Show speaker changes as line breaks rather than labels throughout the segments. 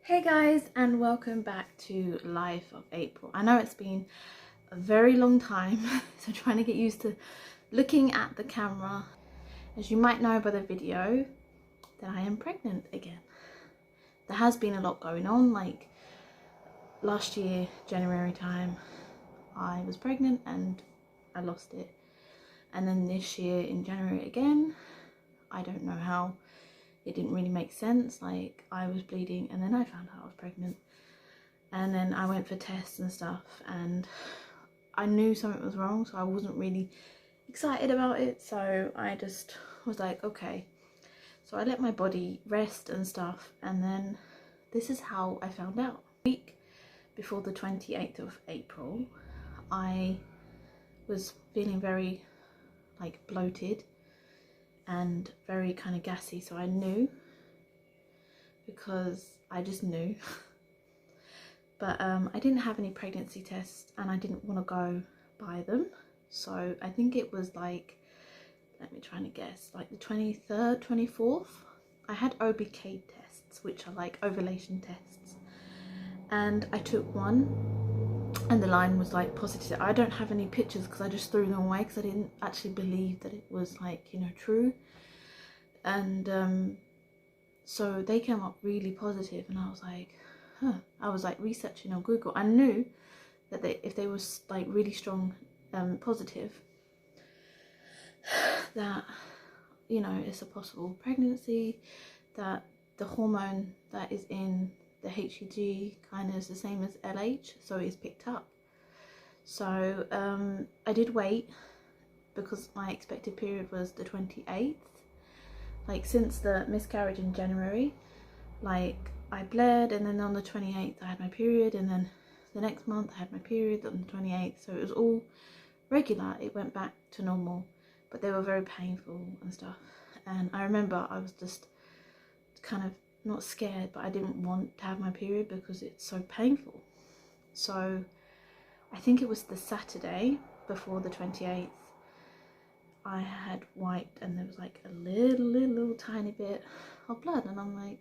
Hey guys, and welcome back to Life of April. I know it's been a very long time, so trying to get used to looking at the camera. As you might know by the video, that I am pregnant again. There has been a lot going on, like last year, January time, I was pregnant and I lost it. And then this year in January again, I don't know how. It didn't really make sense. Like, I was bleeding and then I found out I was pregnant, and then I went for tests and stuff and I knew something was wrong, so I wasn't really excited about it. So I just was like, okay. So I let my body rest and stuff, and then this is how I found out. A week before the 28th of April, I was feeling very like bloated and very kind of gassy, so I knew, because I just knew. But I didn't have any pregnancy tests and I didn't want to go buy them, so I think it was like, let me try to guess, like the 23rd, 24th. I had OBK tests, which are like ovulation tests, and I took one and the line was like positive. I don't have any pictures because I just threw them away because I didn't actually believe that it was like, you know, true. And so they came up really positive, and I was like, huh. I was like researching on Google. I knew that if they was like really strong positive, that, you know, it's a possible pregnancy, that the hormone that is in the HCG kind of is the same as LH, so it's picked up. So I did wait because my expected period was the 28th. Like, since the miscarriage in January, like I bled, and then on the 28th I had my period, and then the next month I had my period on the 28th, so it was all regular. It went back to normal, but they were very painful and stuff. And I remember I was just kind of not scared, but I didn't want to have my period because it's so painful. So I think it was the Saturday before the 28th, I had wiped and there was like a little tiny bit of blood, and I'm like,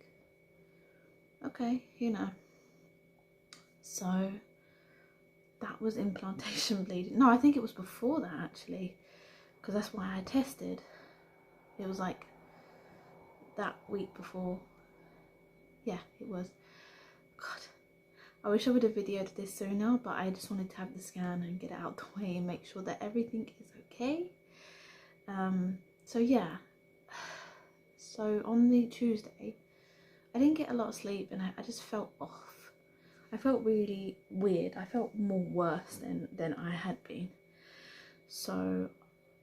okay, you know. So that was implantation bleeding. No, I think it was before that actually, because that's why I tested. It was like that week before. Yeah, it was. God, I wish I would have videoed this sooner, but I just wanted to have the scan and get it out the way and make sure that everything is okay. So yeah, so on the Tuesday I didn't get a lot of sleep, and I just felt off. I felt really weird. I felt more worse than I had been. So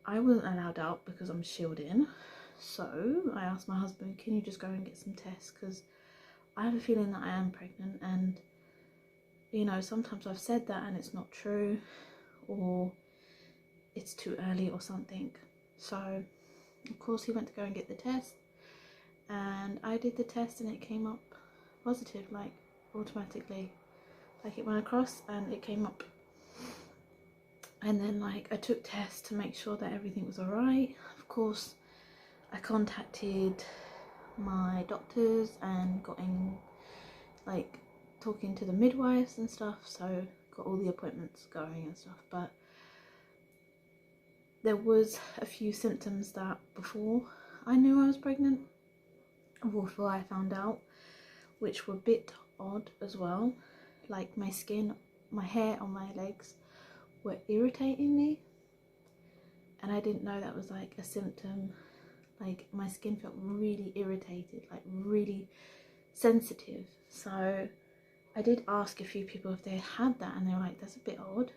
I wasn't allowed out because I'm shielded in. So I asked my husband, can you just go and get some tests, because I have a feeling that I am pregnant, and you know, sometimes I've said that and it's not true, or it's too early or something. So of course he went to go and get the test, and I did the test and it came up positive, like automatically. Like, it went across and it came up. And then like I took tests to make sure that everything was alright. Of course I contacted my doctors and got in, like, talking to the midwives and stuff, so got all the appointments going and stuff. But there was a few symptoms that before I knew I was pregnant, before I found out, which were a bit odd as well. Like, my skin, my hair on my legs were irritating me, and I didn't know that was like a symptom. Like, my skin felt really irritated, like really sensitive. So I did ask a few people if they had that, and they were like, that's a bit odd.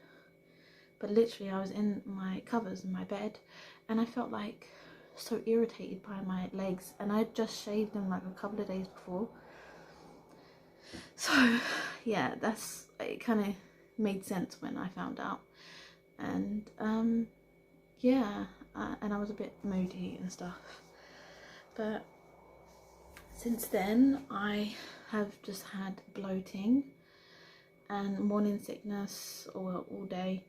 But literally I was in my covers in my bed and I felt like so irritated by my legs, and I just shaved them like a couple of days before. So yeah, that's, it kind of made sense when I found out. And yeah, and I was a bit moody and stuff. But since then I have just had bloating and morning sickness all day.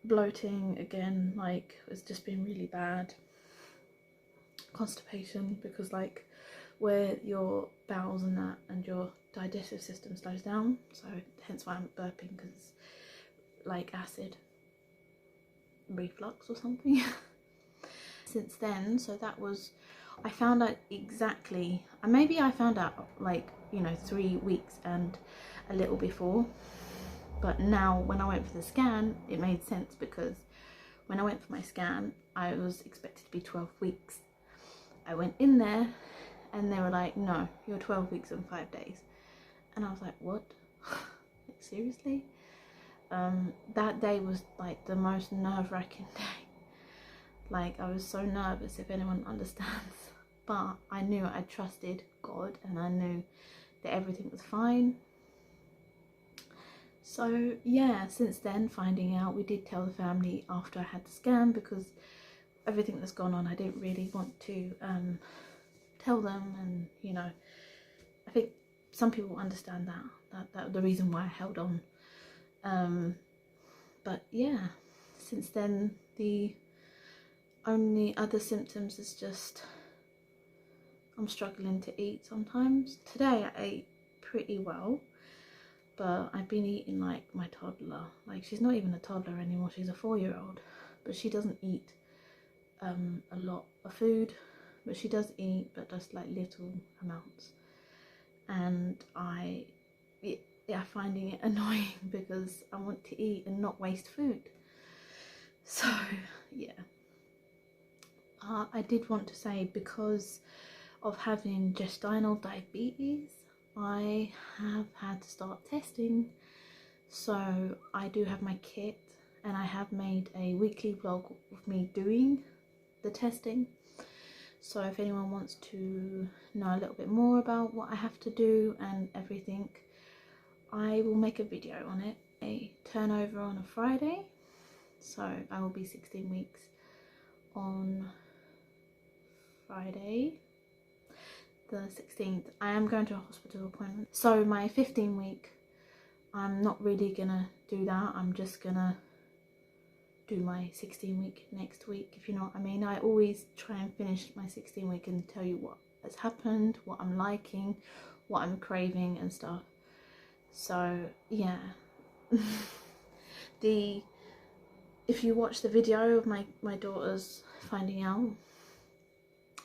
Bloating again, like, it's just been really bad. Constipation, because like where your bowels and that and your digestive system slows down, so hence why I'm burping, because it's like acid reflux or something. Since then, so that was, I found out exactly, and maybe I found out like, you know, 3 weeks and a little before, but now when I went for the scan it made sense, because when I went for my scan I was expected to be 12 weeks. I went in there and they were like, no, you're 12 weeks and 5 days. And I was like, what? Like, seriously? That day was like the most nerve-wracking day. Like, I was so nervous, if anyone understands. But I knew, I trusted God, and I knew that everything was fine. So yeah, since then, finding out, we did tell the family after I had the scan, because everything that's gone on, I didn't really want to tell them. And you know, I think some people understand that the reason why I held on. But yeah, since then the only other symptoms is just I'm struggling to eat sometimes. Today I ate pretty well, but I've been eating like my toddler. Like, she's not even a toddler anymore, she's a 4-year-old, but she doesn't eat a lot of food, but she does eat, but just like little amounts. And yeah, finding it annoying, because I want to eat and not waste food. So yeah, I did want to say, because of having gestational diabetes, I have had to start testing. So I do have my kit, and I have made a weekly vlog of me doing the testing. So if anyone wants to know a little bit more about what I have to do and everything, I will make a video on it. A turnover on a Friday, so I will be 16 weeks on Friday the 16th. I am going to a hospital appointment. So my 15 week, I'm not really gonna do that. I'm just gonna do my 16 week next week, if you know what I mean. I always try and finish my 16 week and tell you what has happened, what I'm liking, what I'm craving and stuff. So yeah. If you watch the video of my daughters finding out,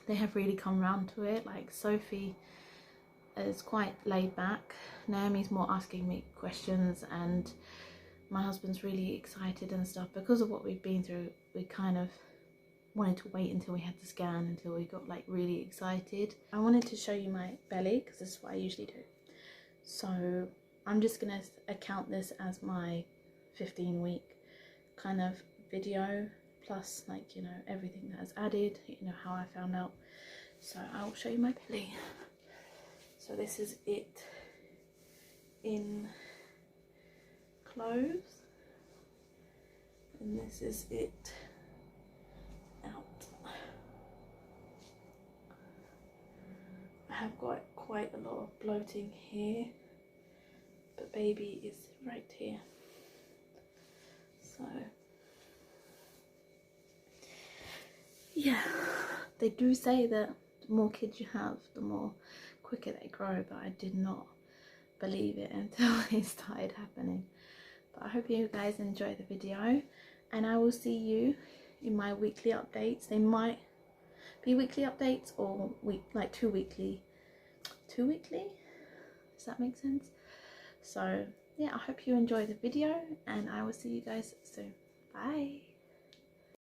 they have really come round to it. Like, Sophie is quite laid back, Naomi's more asking me questions, and my husband's really excited and stuff. Because of what we've been through, we kind of wanted to wait until we had the scan, until we got like really excited. I wanted to show you my belly, because this is what I usually do. So I'm just gonna account this as my 15 week kind of video, plus like, you know, everything that has added, you know, how I found out. So I'll show you my belly. So this is it in clothes, and this is it out. I have got quite a lot of bloating here, but baby is right here. So yeah, they do say that the more kids you have, the more quicker they grow, but I did not believe it until it started happening. But I hope you guys enjoy the video, and I will see you in my weekly updates. They might be weekly updates, or two weekly. Does that make sense? So yeah, I hope you enjoy the video, and I will see you guys soon. Bye.